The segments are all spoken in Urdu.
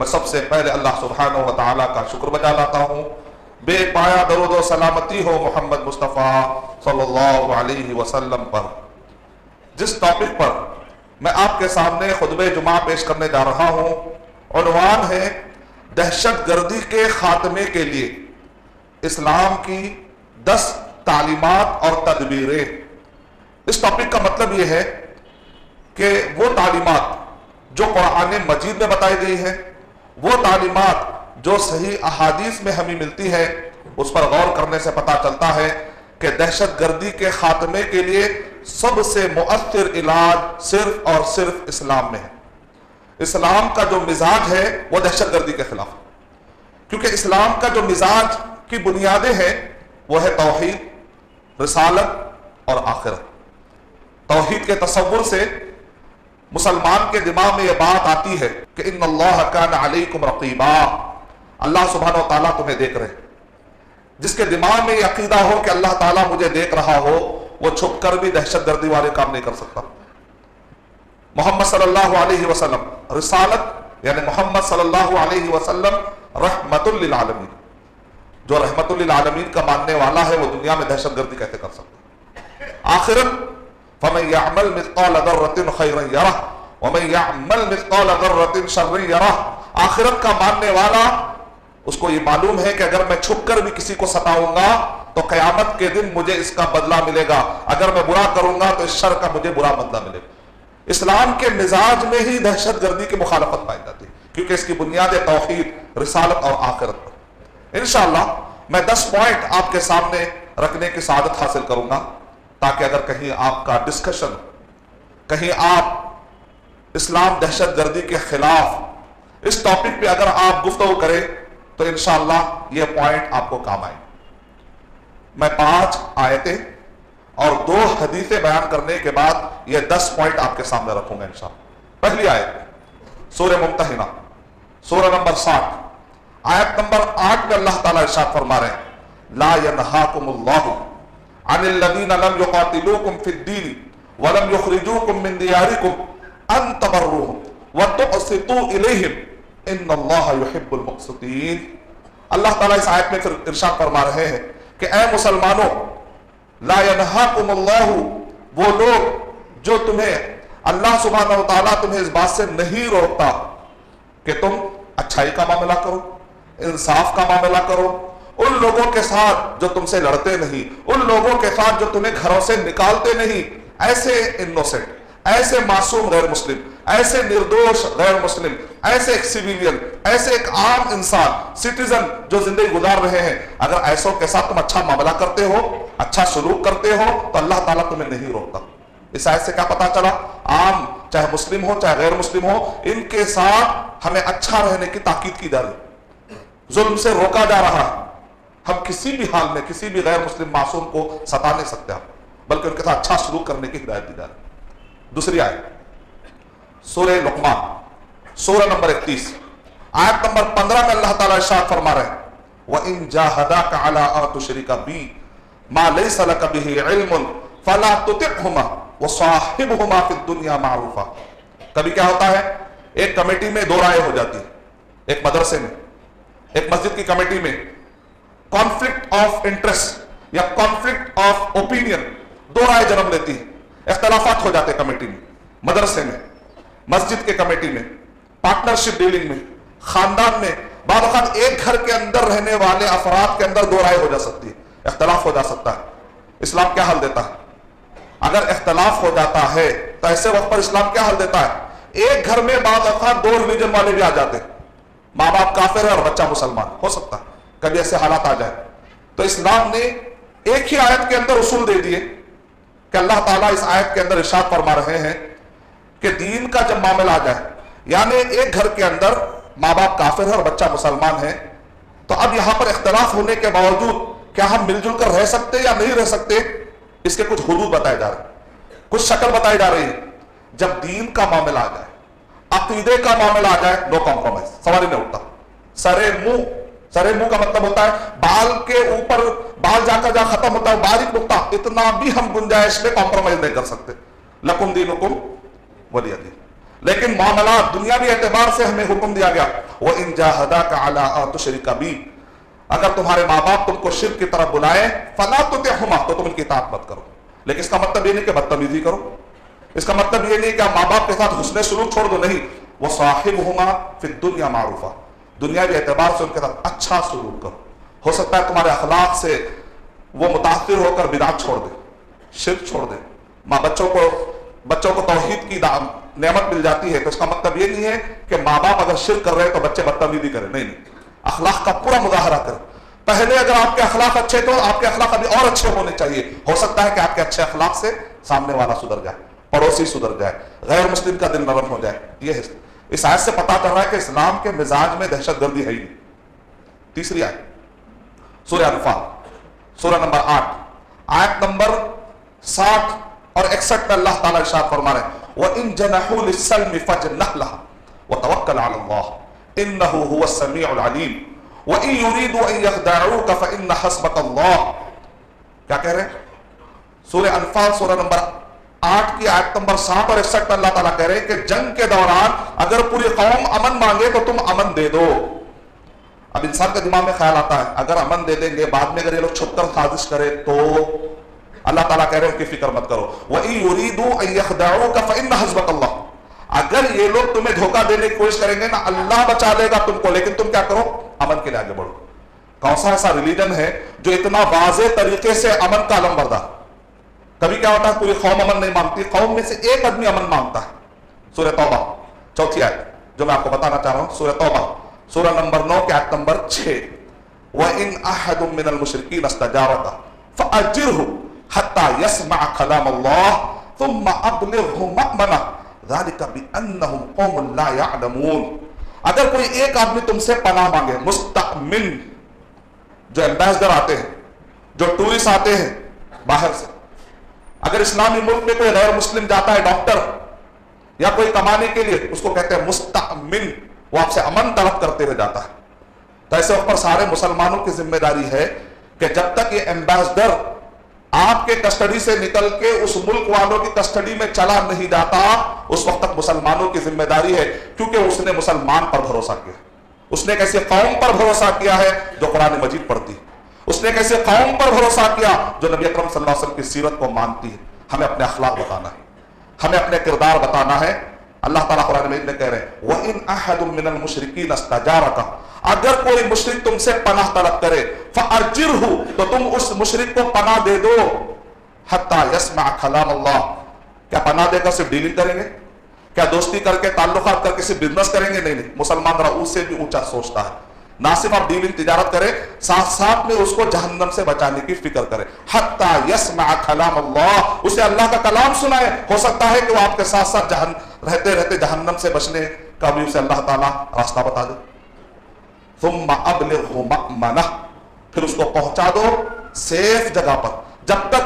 میں سب سے پہلے اللہ سبحانہ و تعالیٰ کا شکر بجا لاتا ہوں، بے پایا درود و سلامتی ہو محمد مصطفیٰ صلی اللہ علیہ وسلم پر۔ جس ٹاپک پر میں آپ کے سامنے خطبہ جمعہ پیش کرنے جا رہا ہوں، عنوان ہے دہشت گردی کے خاتمے کے لیے اسلام کی 10 تعلیمات اور تدبیریں۔ اس ٹاپک کا مطلب یہ ہے کہ وہ تعلیمات جو قرآن مجید میں بتائی گئی ہے، وہ تعلیمات جو صحیح احادیث میں ہمیں ملتی ہے، اس پر غور کرنے سے پتہ چلتا ہے کہ دہشت گردی کے خاتمے کے لیے سب سے مؤثر علاج صرف اور صرف اسلام میں ہے۔ اسلام کا جو مزاج ہے وہ دہشت گردی کے خلاف، کیونکہ اسلام کا جو مزاج کی بنیادیں ہیں وہ ہے توحید، رسالت اور آخرت۔ توحید کے تصور سے مسلمان کے دماغ میں یہ بات آتی ہے کہ ان اللہ کان علیکم رقیبا، اللہ سبحانہ و تعالیٰ تمہیں دیکھ رہے۔ جس کے دماغ میں یہ عقیدہ ہو کہ اللہ تعالیٰ مجھے دیکھ رہا ہو، وہ چھپ کر بھی دہشت گردی والے کام نہیں کر سکتا۔ محمد صلی اللہ علیہ وسلم، رسالت یعنی محمد صلی اللہ علیہ وسلم رحمت للعالمین، جو رحمت للعالمین کا ماننے والا ہے وہ دنیا میں دہشت گردی کیسے کر سکتا؟ آخرت فَمَن يَعْمَلْ مِثْقَالَ ذَرَّةٍ خَيْرًا يَرَهُ وَمَن يَعْمَلْ مِثْقَالَ ذَرَّةٍ شَرًّا يَرَهُ۔ آخرت کا ماننے والا اس کو یہ معلوم ہے کہ اگر میں چھپ کر بھی کسی کو ستاؤں گا تو قیامت کے دن مجھے اس کا بدلہ ملے گا، اگر میں برا کروں گا تو اس شر کا مجھے برا بدلہ ملے گا۔ اسلام کے مزاج میں ہی دہشت گردی کی مخالفت پائی جاتی ہے، کیونکہ اس کی بنیاد توحید، رسالت اور آخرت پر۔ انشاءاللہ میں 10 پوائنٹ آپ کے سامنے رکھنے کی سعادت حاصل کروں گا، تاکہ اگر کہیں آپ کا ڈسکشن، کہیں آپ اسلام دہشت گردی کے خلاف اس ٹاپک پہ اگر آپ گفتگو کریں تو انشاءاللہ یہ پوائنٹ آپ کو کام آئے۔ میں 5 آیتیں اور 2 حدیثیں بیان کرنے کے بعد یہ 10 پوائنٹ آپ کے سامنے رکھوں گا انشاءاللہ۔ پہلی آیت سورہ ممتحنہ، سورہ نمبر 60، آیت نمبر 8 میں اللہ تعالیٰ ارشاد فرما رہے ہیں لا ینہاکم اللہ عن الذین لم یقاتلوکم فی الدین ولم یخرجوکم من دیارکم ان تبروہم وتقسطوا الیہم ان اللہ یحب المقسطین۔ اللہ تعالیٰ اس آیت میں پھر ارشاد فرما رہے ہیں کہ اے مسلمانوں، لا ینہاکم اللہ، وہ لوگ جو تمہیں اللہ سبحانہ و تعالیٰ تمہیں اس بات سے نہیں روکتا کہ تم اچھائی کا معاملہ کرو، انصاف کا معاملہ کرو، ان لوگوں کے ساتھ جو تم سے لڑتے نہیں، ان لوگوں کے ساتھ جو تمہیں گھروں سے نکالتے نہیں، ایسے انوسنٹ، ایسے معصوم غیر مسلم، ایسے نردوش غیر مسلم، ایسے ایک سیویلین، ایسے ایک عام انسان، سٹیزن جو زندگی گزار رہے ہیں، اگر ایسوں کے ساتھ تم اچھا معاملہ کرتے ہو، اچھا سلوک کرتے ہو تو اللہ تعالیٰ تمہیں نہیں روکتا۔ اس آیت سے کیا پتا چلا؟ عام چاہے مسلم ہو چاہے غیر مسلم ہو، ان کے ساتھ ہمیں اچھا رہنے کی تاکید کی جا رہی، ظلم سے روکا جا رہا ہے۔ ہم کسی بھی حال میں کسی بھی غیر مسلم معصوم کو ستا نہیں سکتے ہم، بلکہ ان کے ساتھ اچھا سلوک کرنے کی ہدایت دی جا رہی۔ دوسری آیت سورہ لقمان، سورہ نمبر 31، آیت نمبر 15 میں اللہ تعالیٰ ارشاد فرما رہے ہیں وَإِن جَاهَدَاكَ عَلَىٰ أَن تُشْرِكَ بِي مَا لَيْسَ لَكَ بِهِ عِلْمٌ فَلَا تُطِعْهُمَا وَصَاحِبْهُمَا فِي الدُّنْيَا مَعْرُوفًا۔ کبھی کیا ہوتا ہے، ایک کمیٹی میں 2 رائے ہو جاتی ہے، ایک مدرسے میں، ایک مسجد کی کمیٹی میں کانفلکٹ آف انٹرسٹ یا کانفلکٹ آف اوپینین 2 رائے جنم لیتی ہے، اختلافات ہو جاتے ہیں کمیٹی میں، مدرسے میں، مسجد کے کمیٹی میں، پارٹنرشپ ڈیلنگ میں، خاندان میں، بعض اوقات ایک گھر کے اندر رہنے والے افراد کے اندر 2 رائے ہو جا سکتی ہے، اختلاف ہو جا سکتا ہے۔ اسلام کیا حل دیتا ہے؟ اگر اختلاف ہو جاتا ہے تو ایسے وقت پر اسلام کیا حل دیتا ہے؟ ایک گھر میں بعض اوقات 2 ریلیجن والے بھی آ جاتے ہیں، ماں باپ کافر ہے اور بچہ مسلمان، ہو سکتا ہے کبھی ایسے حالات آ جائے، تو اسلام نے ایک ہی آیت کے اندر اصول دے دیے کہ اللہ تعالیٰ اس آیت کے اندر ارشاد فرما رہے ہیں کہ دین کا جب معاملہ آ جائے، یعنی ایک گھر کے اندر ماں باپ کافر ہے اور بچہ مسلمان ہے، تو اب یہاں پر اختلاف ہونے کے باوجود کیا ہم مل جل کر رہ سکتے یا نہیں رہ سکتے، اس کے کچھ حدود بتائے جا رہے ہیں، کچھ شکل بتائی جا رہی ہے۔ جب دین کا معاملہ آ جائے، عقیدے کا معاملہ آ جائے، نو کمپرومائز، سوال ہی نہیں اٹھتا۔ سرے منہ کا مطلب ہوتا ہے بال کے اوپر بال جا کر جہاں ختم ہوتا ہے باریک نقطہ، اتنا بھی ہم گنجائش میں کمپرومائز نہیں کر سکتے۔ لکم دینکم ولی دین۔ لیکن معاملات دنیاوی اعتبار سے ہمیں حکم دیا گیا وَإِن جَاهَدَاكَ عَلَىٰ أَن تُشْرِكَ بِي، اگر تمہارے ماں باپ تم کو شرک کی طرف بلائیں فَلَا تُطِعْهُمَا، تو تم ان کی اطاعت مت کرو. لیکن اس کا مطلب یہ نہیں کہ بدتمیزی کرو، اس کا مطلب یہ نہیں کہ آپ ماں باپ کے ساتھ حسن سلوک چھوڑ دو، نہیں. وَصَاحِبْهُمَا فِي الدُّنْيَا مَعْرُوفًا، دنیاوی اعتبار سے ان کے ساتھ اچھا سلوک کرو. ہو سکتا ہے تمہارے اخلاق سے وہ متاثر ہو کر بدعت چھوڑ دے، شرک چھوڑ دے. ماں بچوں کو توحید کی نعمت مل جاتی ہے، تو اس کا مطلب یہ نہیں ہے کہ ماں باپ اگر شرک کر رہے ہیں تو بچے بدتمیزی کریں، نہیں. اخلاق کا پورا مظاہرہ کریں. پہلے اگر آپ کے اخلاق اچھے تو آپ کے اخلاق ابھی اور اچھے ہونے چاہیے. ہو سکتا ہے کہ آپ کے اچھے اخلاق سے سامنے والا سدھر جائے، پڑوسی سدھر جائے، غیر مسلم کا دل نرم ہو جائے. یہ اس آیت سے پتہ چل رہا ہے کہ اسلام کے مزاج میں دہشت گردی ہے ہی نہیں. تیسری آیت سورہ انفال، سورہ نمبر 8 آیت نمبر 60 اور 61 میں اللہ تعالیٰ ارشاد فرما رہے ہیں وَإِن جَنَحُوا لِلسَّلْمِ فَاجْنَحْ لَهَا وَتَوَكَّلْ عَلَى اللَّهِ إِنَّهُ هُوَ السَّمِيعُ الْعَلِيمُ وَإِن يُرِيدُوا أَن يَخْدَعُوكَ فَإِنَّ حَسْبَكَ اللَّهُ. کیا کہہ رہے ہیں؟ سورہ انفال سورہ نمبر 8 کی آیت نمبر 60 اور 61 میں اللہ تعالیٰ کہہ رہے ہیں کہ جنگ کے دوران اگر پوری قوم امن مانگے تو تم امن دے دو. اب انسان کے دماغ میں خیال آتا ہے اگر امن دے دیں گے بعد میں اگر یہ لوگ چھپ کر سازش کرے تو اللہ تعالیٰ کہہ رہے ہیں کہ فکر مت کرو. وَإِن يُرِيدُوا أَن يَخْدَعُوكَ فَإِنَّ حَسْبَكَ اللَّهُ، اگر یہ لوگ تمہیں دھوکہ دینے کی کوشش کریں گے نا اللہ بچا لے گا تم کو، لیکن تم کیا کرو؟ امن کے لیے آگے بڑھو. کون سا ایسا ریلیجن ہے جو اتنا واضح طریقے سے امن کا علم بردار؟ کبھی کیا ہوتا ہے پوری قوم امن نہیں مانگتی، قوم میں سے ایک آدمی امن مانگتا ہے. سورہ توبہ چوتھی آیت جو میں آپ کو بتانا چاہ رہا ہوں، سورہ توبہ سورہ نمبر 9 کی آیت نمبر 6 وَإِنْ أَحَدٌ مِّنَ الْمُشْرِكِينَ اسْتَجَارَكَ فَأَجِرْهُ حَتَّى يَسْمَعَ كَلَامَ اللَّهِ ثُمَّ أَبْلِغْهُ مَأْمَنَهُ ذَلِكَ بِأَنَّهُمْ قَوْمٌ لَا يَعْلَمُونَ. اگر کوئی ایک آدمی تم سے پناہ مانگے، مستأمن جو ایمبیسڈر آتے ہیں، جو ٹورسٹ آتے ہیں باہر سے، اگر اسلامی ملک میں کوئی غیر مسلم جاتا ہے ڈاکٹر یا کوئی کمانے کے لیے، اس کو کہتے ہیں مستأمن، وہ آپ سے امن طلب کرتے ہوئے جاتا ہے. تو ایسے وقت پر سارے مسلمانوں کی ذمہ داری ہے کہ جب تک یہ ایمبیسڈر آپ کے کسٹڈی سے نکل کے اس ملک والوں کی کسٹڈی میں چلا نہیں جاتا، اس وقت تک مسلمانوں کی ذمہ داری ہے، کیونکہ اس نے مسلمان پر بھروسہ کیا، اس نے ایک ایسی قوم پر بھروسہ کیا ہے جو قرآن مجید پڑھتی ہے، اس نے ایک ایسی قوم پر بھروسہ کیا جو نبی اکرم صلی اللہ علیہ وسلم کی سیرت کو مانتی ہے. ہمیں اپنے اخلاق بتانا ہے، ہمیں اپنے کردار بتانا ہے. اللہ تعالیٰ قرآن مجید میں کہہ رہے ہیں وَإِنْ أَحَدٌ مِّنَ الْمُشْرِكِينَ اسْتَجَارَكَ، اگر کوئی مشرک تم سے پناہ طلب کرے فَأَجِرْهُ، تو تم اس مشرک کو پناہ دے دو. حَتَّى يَسْمَعَ كَلَامَ اللَّهِ، کیا پناہ دے کر صرف ڈیلنگ کریں گے؟ کیا دوستی کر کے تعلقات کر کے صرف بزنس کریں گے؟ نہیں. مسلمان ذرا اس سے بھی اونچا سوچتا ہے. نہ صرف آپ ڈیلنگ تجارت کریں، ساتھ ساتھ میں اس کو جہنم سے بچانے کی فکر کریں. حَتَّى يَسْمَعَ كَلَامَ اللَّهِ، اسے اللہ کا کلام سنائے. ہو سکتا ہے کہ وہ آپ کے ساتھ ساتھ رہتے رہتے جہنم سے بچنے کا بھی اسے اللہ تعالیٰ راستہ بتا دے. ثُمَّ أَبْلِغْهُ مَأْمَنَهُ، پھر اس کو پہنچا دو سیف جگہ پر. جب تک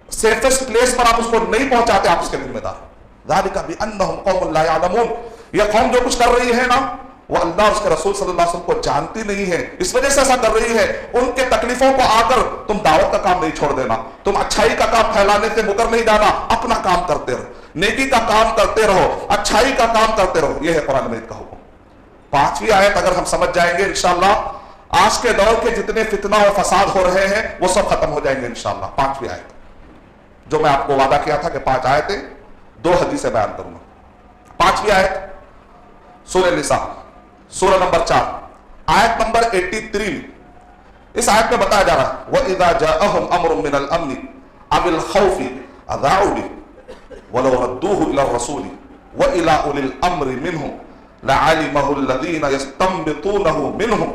سیفسٹ پلیس پر آپ اس کو نہیں پہنچاتے آپ اس کے ذمہ دار. ذَلِكَ بِأَنَّهُمْ قَوْمٌ لَا يَعْلَمُونَ، یہ قوم جو کچھ کر رہی ہے نا وہ اللہ اس کے رسول صلی اللہ علیہ وسلم کو جانتی نہیں ہے، اس وجہ سے ایسا کر رہی ہے. ان کے تکلیفوں کو آ کر تم دعوت کا کام نہیں چھوڑ دینا، تم اچھائی کا کام پھیلانے سے مکر نہیں جانا، اپنا کام کرتے رہو، نیکی کا کام کرتے رہو، اچھائی کا کام کرتے رہو. یہ ہے قرآن مجید کا حکم. 5ویں آیت اگر ہم سمجھ جائیں گے انشاءاللہ آج کے دور کے جتنے فتنہ و فساد ہو رہے ہیں وہ سب ختم ہو جائیں گے انشاءاللہ. 5ویں آیت جو میں آپ کو وعدہ کیا تھا کہ 5 آیتیں 2 حدیثیں بیان کروں گا. 5ویں آیت سورہ نساء سورہ نمبر 4 آیت نمبر 83. اس آیت میں بتایا جا رہا ہے وَإِذَا جَاءَهُمْ أَمْرٌ مِّنَ الْأَمْنِ أَوِ الْخَوْفِ أَذَاعُوا بِهِ وَلَوْ رَدُّوهُ إِلَى الرَّسُولِ وَإِلَى أُولِي الْأَمْرِ مِنْهُمْ لَعَلِمَهُ الَّذِينَ يَسْتَنبِطُونَهُ مِنْهُمْ.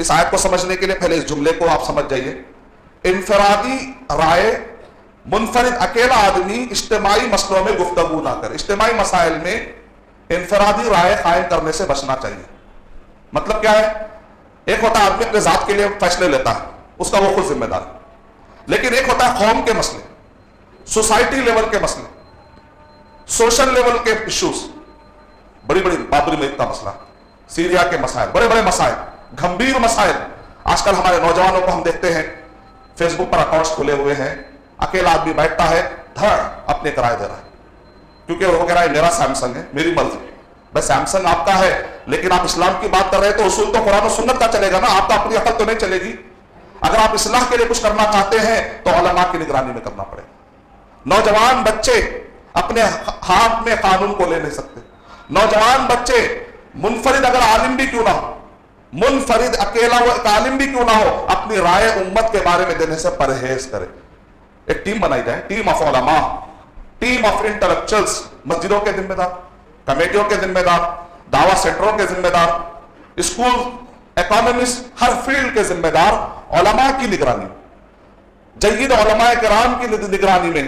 اس آیت کو سمجھنے کے لیے پہلے اس جملے کو آپ سمجھ جائیے. انفرادی رائے، منفرد اکیلا آدمی اجتماعی مسئلوں میں گفتگو نہ کرے. اجتماعی مسائل میں انفرادی رائے قائم کرنے سے بچنا چاہیے. مطلب کیا ہے؟ ایک ہوتا ہے آدمی اپنے ذات کے لیے فیصلے لیتا ہے، اس کا وہ خود ذمہ دار. لیکن ایک ہوتا ہے قوم کے مسئلے، سوسائٹی لیول کے مسئلے، سوشل لیول کے ایشوز، بڑی بڑی بابری مسجد کا مسئلہ، سیریا کے مسائل، بڑے بڑے مسائل، گھمبیر مسائل. آج کل ہمارے نوجوانوں کو ہم دیکھتے ہیں فیس بک پر اکاؤنٹس کھلے ہوئے ہیں، اکیلا آدمی بیٹھتا ہے، دھڑ اپنے رائے دے رہا ہے. کیونکہ وہ کہہ رہا ہے میرا سیمسنگ ہے، میری مرضی. بھائی سیمسنگ آپ کا ہے لیکن آپ اسلام کی بات کر رہے ہیں تو اصول تو قرآن و سنت کا چلے گا نا، آپ کا اپنی عقل تو نہیں چلے گی. اگر آپ اصلاح کے لیے کچھ کرنا چاہتے ہیں تو علماء کی نگرانی میں کرنا پڑے. نوجوان بچے اپنے ہاتھ میں قانون کو لے نہیں سکتے. نوجوان بچے منفرد اگر عالم بھی کیوں نہ ہو، منفرد اکیلا وہ عالم بھی کیوں نہ ہو، اپنی رائے امت کے بارے میں دینے سے پرہیز کرے. ایک ٹیم بنائی جائے، ٹیم آف علماء، ٹیم آف انٹلیکچوئلز، مسجدوں کے ذمہ دار، کمیٹیوں کے ذمہ دار، دعویٰ سینٹروں کے ذمہ دار، اسکول، اکانومسٹ، ہر فیلڈ کے ذمہ دار علماء کی نگرانی، جید علماء کرام کی نگرانی میں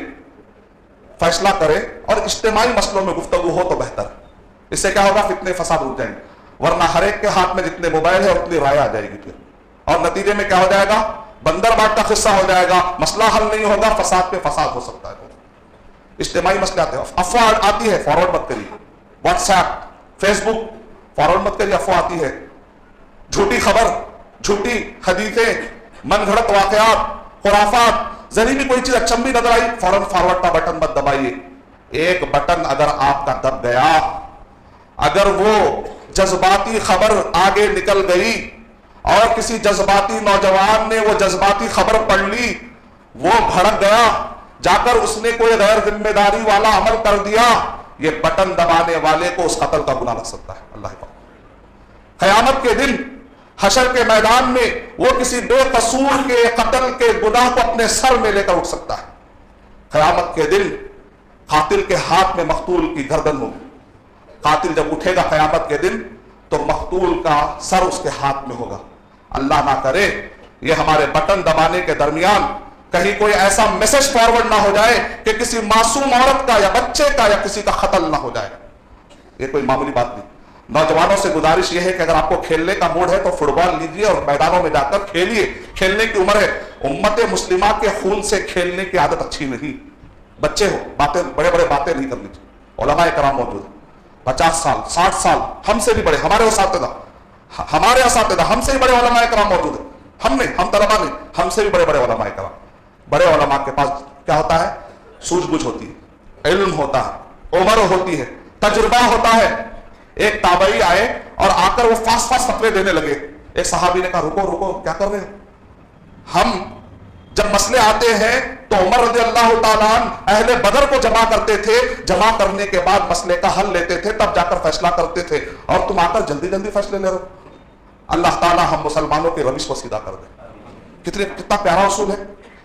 فیصلہ کرے اور اجتماعی مسئلوں میں گفتگو ہو تو بہتر. اس سے کیا ہوگا؟ فتنے فساد رک جائیں گے. ورنہ ہر ایک کے ہاتھ میں جتنے موبائل ہے اتنی رائے آ جائے گی پھر، اور نتیجے میں کیا ہو جائے گا؟ بندر باٹ کا قصہ ہو جائے گا، مسئلہ حل نہیں ہوگا، فساد پہ فساد ہو سکتا ہے. اجتماعی مسئلے آتے ہیں، افواہ آتی ہے فارورڈ مت کریے. واٹس ایپ، فیس بک، فارورڈ مت کریے. افواہ آتی ہے، جھوٹی خبر، جھوٹی حدیثیں، من گھڑت واقعات، خرافات، ذری بھی کوئی چیز اچنبھی نظر آئی فوراً فارورڈ کا بٹن مت دبائیے. ایک بٹن اگر آپ کا دب گیا، اگر وہ جذباتی خبر آگے نکل گئی اور کسی جذباتی نوجوان نے وہ جذباتی خبر پڑھ لی، وہ بھڑک گیا، جا کر اس نے کوئی غیر ذمہ داری والا عمل کر دیا، یہ بٹن دبانے والے کو اس قتل کا گناہ لگ سکتا ہے. اللہ حفاظت. قیامت کے دن حشر کے میدان میں وہ کسی بے قصور کے قتل کے گناہ کو اپنے سر میں لے کر اٹھ سکتا ہے. قیامت کے دن قاتل کے ہاتھ میں مقتول کی گردن ہوگی. قاتل جب اٹھے گا قیامت کے دن تو مقتول کا سر اس کے ہاتھ میں ہوگا. اللہ نہ کرے یہ ہمارے بٹن دبانے کے درمیان کہیں کوئی ایسا میسج فارورڈ نہ ہو جائے کہ کسی معصوم عورت کا یا بچے کا یا کسی کا قتل نہ ہو جائے. یہ کوئی معمولی بات نہیں. نوجوانوں سے گزارش یہ ہے کہ اگر آپ کو کھیلنے کا موڈ ہے تو فٹ بال لیجیے اور میدانوں میں جا کر کھیلیے. کھیلنے کی عمر ہے. امت مسلمہ کے خون سے کھیلنے کی عادت اچھی نہیں. بچے ہو، باتیں بڑے بڑے باتیں نہیں کرنی چاہیے. علماء کرام موجود ہیں، 50 سال 60 سال ہم سے بھی بڑے، ہمارے اساتذہ ہم سے بھی بڑے علماء کرام موجود ہیں. ہم طلبا نہیں، ہم سے بھی بڑے بڑے علماء کرام. بڑے علماء کے پاس کیا ہوتا ہے؟ سوجھ بوجھ ہوتی ہے، علم ہوتا ہے، عمر ہوتی ہے، تجربہ ہوتا ہے. ایک تابعی آئے اور آ کر وہ فاسٹ فتوے دینے لگے. ایک صحابی نے کہا رکو کیا کر رہے ہو؟ ہم جب مسئلے آتے ہیں تو عمر رضی اللہ تعالیٰ عنہ اہل بدر کو جمع کرتے تھے، جمع کرنے کے بعد مسئلے کا حل لیتے تھے، تب جا کر فیصلہ کرتے تھے، اور تم آ کر جلدی جلدی فیصلے لے رہے ہو. اللہ تعالیٰ ہم مسلمانوں کے روش کو سیدھا کر دے. کتنا پیارا اصول ہے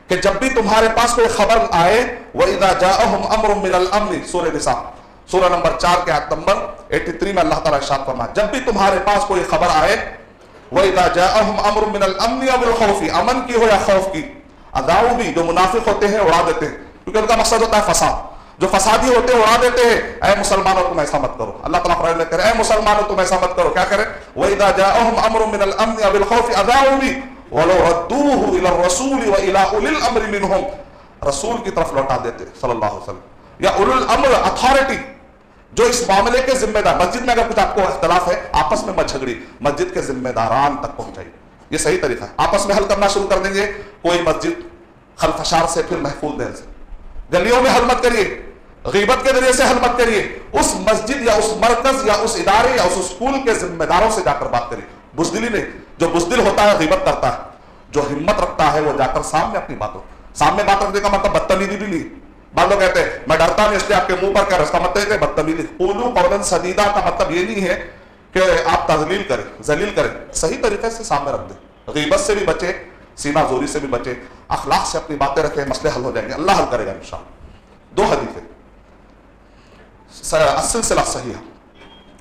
کہ جب بھی تمہارے پاس کوئی خبر آئے، وَإِذَا جَاءَهُمْ أَمْرٌ مِّنَ الْأَمْنِ، سورہ نساء سورہ نمبر 4 کے آیت نمبر 83 میں اللہ تعالیٰ ارشاد فرمایا، جب بھی تمہارے پاس کوئی خبر آئے، وَإِذَا جَاءَهُمْ أَمْرٌ مِّنَ الْأَمْنِ أَوِ الْخَوْفِ، امن کی ہو یا خوف کی. اذاؤ بھی، جو منافق ہوتے ہیں اڑا دیتے ہیں، کیونکہ ان کا مقصد ہوتا ہے فساد. جو فسادی ہوتے ہیں اڑا دیتے ہیں، اے مسلمانوں تم ایسا مت کرو. اللہ تعالیٰ قرآن میں کہہ رہے ہیں اے مسلمانوں تم ایسا مت کرو. کیا کریں؟ وَإِذَا جَاءَهُمْ أَمْرٌ مِّنَ الْأَمْنِ أَوِ الْخَوْفِ اذاؤ بھی وَلَوْ رَدُّوهُ إِلَى الرَّسُولِ وَإِلَى أُولِي الْأَمْرِ مِنْهُمْ، رسول کی طرف لوٹا دیتے صلی اللہ علیہ وسلم، یا اولو الامر اتھارٹی جو اس معاملے کے ذمہ دار. مسجد میں اگر کچھ آپ کو اختلاف ہے آپس میں مت جھگڑی، مسجد کے ذمہ داران تک پہنچائیے. یہ صحیح طریقہ ہے. آپس میں حل کرنا شروع کر دیں گے، کوئی مسجد خلفشار سے پھر محفوظ دین سے. گلیوں میں حل مت کریے، غیبت کے ذریعے سے حل مت کریے. اس مسجد یا اس مرکز یا اس ادارے یا اس اسکول کے ذمہ داروں سے جا کر بات کریے. بزدلی نہیں. جو بزدل ہوتا ہے غیبت کرتا ہے، جو ہمت رکھتا ہے وہ جا کر سامنے اپنی سامنے بات رکھنے کا مطلب بدتمیزی بھی نہیں. بعض لوگ کہتے ہیں میں ڈرتا نہیں اس لیے آپ کے منہ پر کہہ رہا، اس کا مطلب ہے بدتمیزی. قولوا قولا سدیدا کا مطلب یہ نہیں ہے کہ آپ تذلیل کریں، ذلیل کریں. صحیح طریقے سے سامنے رکھ دیں. غیبت سے بھی بچے، سینہ زوری سے بھی بچے، اخلاق سے اپنی باتیں رکھیں، مسئلے حل ہو جائیں گے. اللہ حل کرے گا انشاءاللہ. 2 حدیثیں السلسلہ صحیح.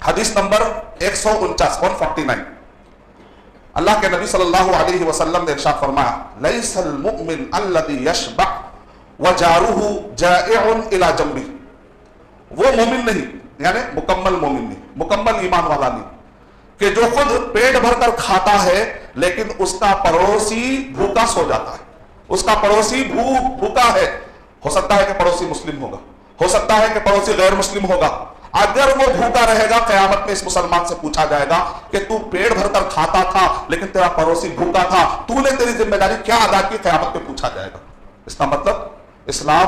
حدیث نمبر 149 149. اللہ کے نبی صلی اللہ علیہ وسلم نے ارشاد فرمایا، لیس المؤمن الذی یشبع وجارہ جائع الی جنبہ. وہ مومن نہیں، یعنی مکمل مومن نہیں، مکمل ایمان والا نہیں، کہ جو خود پیٹ بھر کر کھاتا ہے لیکن اس کا پڑوسی بھوکا سو جاتا ہے. اس کا پڑوسی بھوکا ہے. ہو سکتا ہے کہ پڑوسی مسلم ہوگا، ہو سکتا ہے کہ پڑوسی غیر مسلم ہوگا. اگر وہ بھوکا رہے گا قیامت میں اس مسلمان سے پوچھا جائے گا کہ تو پیٹ بھر کر کھاتا تھا لیکن تیرا پڑوسی بھوکا تھا، تو نے تیری ذمہ داری کیا ادا کی؟ قیامت میں پوچھا جائے گا. اس کا مطلب اسلام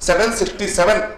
767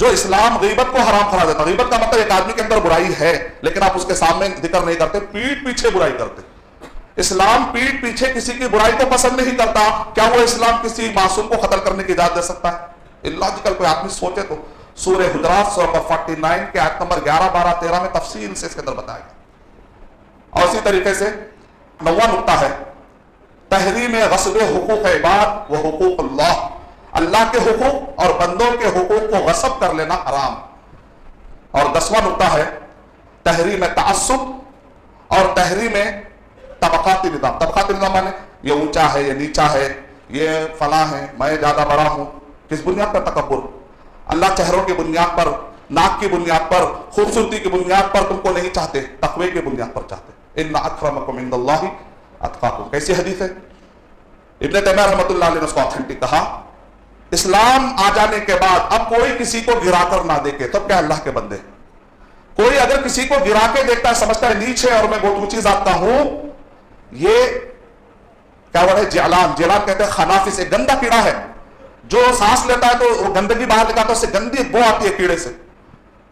جو اسلام غیبت کو حرام قرار دیتا. غیبت کا مطلب ایک آدمی کے اندر برائی ہے لیکن آپ اس کے سامنے ذکر نہیں کرتے, پیٹھ پیچھے برائی کرتے. اسلام پیٹھ پیچھے کسی کی برائی کو پسند نہیں کرتا. کیا وہ اسلام کسی معصوم کو قتل کرنے کی اجازت دے سکتا ہے؟ اللاجیکل کوئی آدمی سوچے تو سورہ حجرات سورہ 49 کے آیت نمبر 11 12 13 میں تفصیل سے اس کے اندر بتایا گیا. اور اسی طریقے سے 9واں نقطہ ہے تحریم غصب حقوق عباد و حقوق اللہ. اللہ کے حقوق اور بندوں کے حقوق کو غصب کر لینا حرام. اور 10واں نقطہ ہے تحریم تعصب اور تحریم طبقاتی نظام. طبقاتی نظام مانے یہ اونچا ہے, یہ نیچا ہے, یہ فلاں ہے, میں زیادہ بڑا ہوں. کس بنیاد پر تکبر؟ اللہ چہروں کی بنیاد پر, ناک کی بنیاد پر, خوبصورتی کی بنیاد پر تم کو نہیں چاہتے, تقوی کی بنیاد پر چاہتے. ان اکرمکم عند اللہ اتقاکم. کیسی حدیث ہے؟ ابن تیمیہ رحمۃ اللہ علیہ نے اس کو آتھینٹک کہا. اسلام آ جانے کے بعد اب کوئی کسی کو گرا کر نہ دیکھے, تب کیا اللہ کے بندے. کوئی اگر کسی کو گرا کے دیکھتا ہے سمجھتا ہے نیچے اور میں بہت اونچی ذات کا ہوں. یہ کیا وہ ہے جعلان. جعلان کہتے ہیں خنافس, ایک گندا کیڑا ہے جو سانس لیتا ہے تو وہ گندگی باہر نکالتا ہے, اس سے گندی بو آتی ہے کیڑے سے.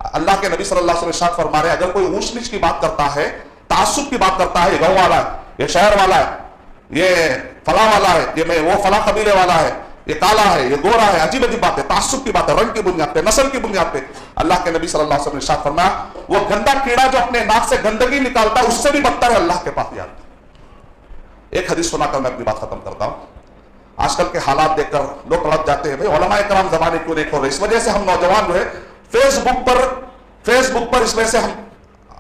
اللہ کے نبی صلی اللہ علیہ وسلم ارشاد فرما رہے ہیں اگر کوئی اونچ نیچ کی بات کرتا ہے, تعصب کی بات کرتا ہے, یہ گاؤں والا ہے, یہ شہر والا ہے, یہ فلاں والا ہے, یہ میں وہ فلاں قبیلے والا ہے, یہ کالا ہے, یہ گورا ہے, عجیب عجیب بات ہے, تعصب کی بات ہے, رنگ کی بنیاد پہ, نسل کی بنیاد پہ. اللہ کے نبی صلی اللہ علیہ وسلم نے ارشاد فرمایا وہ گندا کیڑا جو اپنے ناک سے گندگی نکالتا ہے اس سے بھی بدتر ہے اللہ کے پاس یاد. ایک حدیث سنا کر میں اپنی بات ختم کرتا ہوں. آج کل کے حالات دیکھ کر لوگ تڑپ جاتے ہیں بھائی علماء کرام زمانے کیوں نہیں کھول رہے. اس وجہ سے ہم نوجوان جو ہے فیس بک پر اس وجہ سے ہم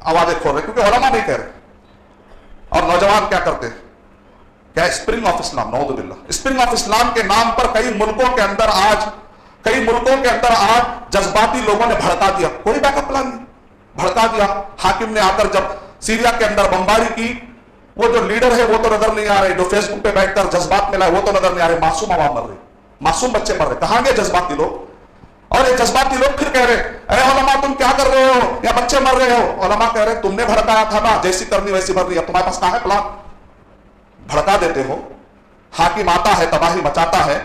آوازیں کھول رہے کیونکہ علماء نہیں کہہ رہے. اور نوجوان کیا کرتے ہیں, کیا اسپرنگ آف اسلام, نعوذ باللہ, اسپرنگ آف اسلام کے نام پر کئی ملکوں کے اندر آج جذباتی لوگوں نے بھڑکا دیا. کوئی بیک اپ پلان نہیں, بھڑکا دیا. حاکم نے آ کر جب سیریا کے اندر بمباری کی, وہ جو لیڈر ہے وہ تو نظر نہیں آ رہے, جو فیس بک پہ بیٹھ کر جذبات میں لائے وہ تو نظر نہیں آ رہے, معصوم عوام مر رہے, معصوم بچے مر رہے. کہاں گئے جذباتی لوگ؟ اور یہ جذباتی لوگ پھر کہہ رہے اے علماء تم کیا کر رہے ہو, یا بچے مر رہے ہو. علماء کہہ رہے تم نے بھڑکایا تھا نا, جیسی کرنی ویسی بھر رہی, اب تمہارے پاس کہاں ہے پلان؟ بھڑکا دیتے ہو. حاکم آتا ہے, تباہی مچاتا ہے,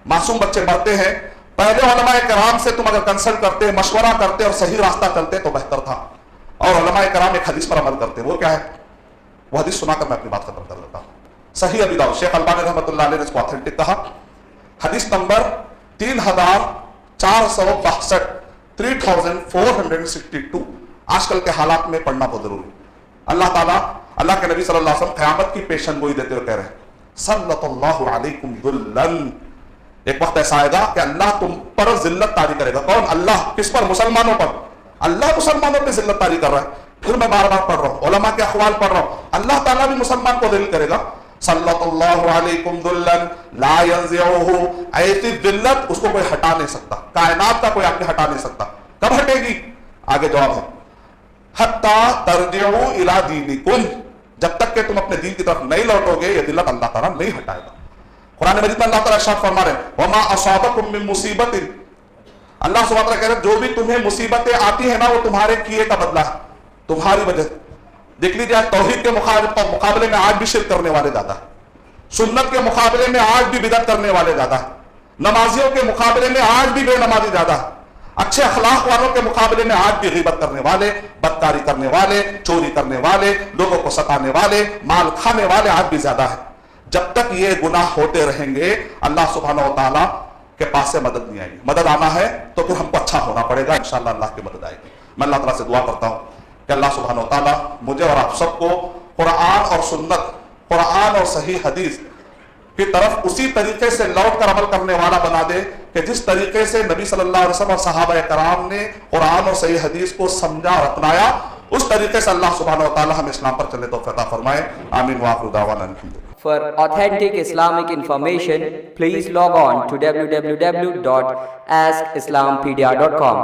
معصوم بچے مرتے ہیں. پہلے علماء کرام سے تم اگر کنسلٹ کرتے, مشورہ کرتے اور صحیح راستہ چلتے تو بہتر تھا. اور علماء کرام ایک حدیث پر عمل کرتے, وہ کیا ہے؟ وہ حدیث سنا کر میں اپنی بات ختم کر دیتا ہوں. صحیح ابی داؤد, شیخ البانی رحمۃ اللہ علیہ نے اس کو آتھینٹک کہا. حدیث نمبر 3462, 3462. آج کل کے حالات میں پڑھنا بہت ضروری. اللہ تعالیٰ, اللہ کے نبی صلی اللہ علیہ وسلم قیامت کی پیشن گوئی دیتے ہوئے کہہ رہے ہیں صلت اللہ علیکم ذلن. ایک وقت ایسا آئے گا کہ اللہ تم پر ذلت طاری کرے گا. کون؟ اللہ. کس پر؟ مسلمانوں پر. اللہ مسلمانوں پہ ذلت طاری کر رہا ہے. پھر میں بار بار پڑھ رہا ہوں, علماء کے اقوال پڑھ رہا ہوں, اللہ تعالیٰ بھی مسلمان کو ذلیل کرے گا. صلت اللہ علیکم ذلن لا ینزعہ. ایسی ذلت اس کو کوئی ہٹا نہیں سکتا, کائنات کا کوئی آدمی ہٹا نہیں سکتا. کب ہٹے گی؟ آگے جواب ہے حتی ترجعوا الی دینکم. جب تک کہ تم اپنے دین کی طرف نہیں لوٹو گے یہ ذلت اللہ تعالیٰ نہیں ہٹائے گا. قرآن مجید میں اللہ تعالیٰ ارشاد فرما رہے ہیں وما اصابکم من مصیبت. اللہ سبحانہ وتعالیٰ کہہ رہے ہیں جو بھی تمہیں مصیبتیں آتی ہیں نا وہ تمہارے کیے کا بدلہ ہے, تمہاری وجہ. دیکھ لیجیے توحید کے مقابلے میں آج بھی شرک کرنے والے زیادہ ہیں, سنت کے مقابلے میں آج بھی بدعت کرنے والے زیادہ ہیں, نمازیوں کے مقابلے میں آج بھی بے نمازی زیادہ ہیں, اچھے اخلاق والوں کے مقابلے میں آج بھی غیبت کرنے والے, بدکاری کرنے والے, چوری کرنے والے, لوگوں کو ستانے والے, مال کھانے والے آج بھی زیادہ ہیں. جب تک یہ گناہ ہوتے رہیں گے اللہ سبحانہ و تعالیٰ کے پاس سے مدد نہیں آئے گی. مدد آنا ہے تو پھر ہم کو اچھا ہونا پڑے گا, انشاءاللہ اللہ کی مدد آئے گی. میں اللہ تعالیٰ سے دعا کرتا ہوں کہ اللہ سبحانہ و تعالیٰ مجھے اور آپ سب کو قرآن اور سنت, قرآن اور صحیح حدیث کی طرف اسی طریقے سے لوٹ کر عمل کرنے والا بنا دے کہ جس طریقے سے نبی صلی اللہ علیہ وسلم اور صحابہ کرام نے قرآن اور صحیح حدیث کو سمجھا اور اپنایا, اس طریقے سے اللہ سبحانہ و تعالیٰ ہم اسلام پر چلنے توفیق عطا فرمائے. آمین وآخر دعوانا الحمدللہ. For authentic Islamic information, please log on to www.askislampedia.com.